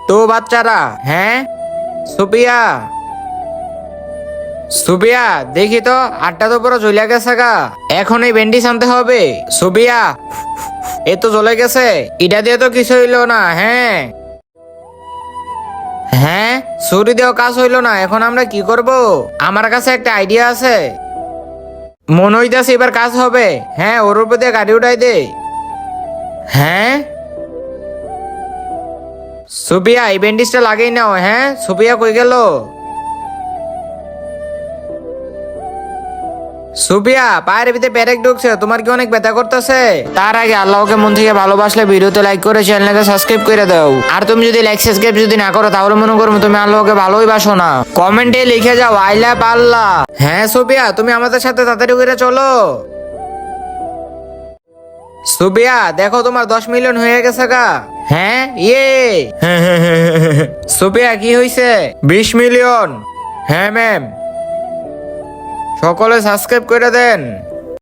তো বাচ্চারা, হ্যাঁ সুপিয়া, সুপিয়া দেখি তো, আটটা তো পুরো জ্বলে গেছে গা। এখন এই ব্যান্ডিজ আনতে হবে। সুপিয়া, এ তো জ্বলে গেছে, এটা দিয়ে তো কিছু হইলো না। হ্যাঁ হ্যাঁ, ছুরি দিয়েও কাজ হইলো না। এখন আমরা কি করব? আমার কাছে একটা আইডিয়া আছে, মনে হইতাছে এবার কাজ হবে। হ্যাঁ, ওর উপর দিয়ে গাড়ি উঠাই দে। হ্যাঁ সুপিয়া, এই ব্যান্ডিজটা লাগেই নাও। হ্যাঁ সুপিয়া কই গেল? সুপিয়া, পায়ের ভিতরে পেরেক ঢুকছে, তোমার কি অনেক ব্যথা করতেছে? তার আগে আল্লাহকে মন থেকে ভালোবাসলে ভিডিওতে লাইক করে চ্যানেলকে সাবস্ক্রাইব করে দাও। আর তুমি যদি লাইক সাবস্ক্রাইব যদি না করো, তাহলে মনে করো তুমি আল্লাহকে ভালোই বাসো না। কমেন্টে লিখে যাও আই লাভ আল্লাহ। হ্যাঁ সুপিয়া, তুমি আমাদের সাথে তাড়াতাড়ি করে চলো। সুপিয়া দেখো, তোমার 10 মিলিয়ন হয়ে গেছে গা। হ্যাঁ ইয়ে সুপিয়া কি হইছে? 20 মিলিয়ন। হ্যাঁ ম্যাম, সকলে সাবস্ক্রাইব করে দেন।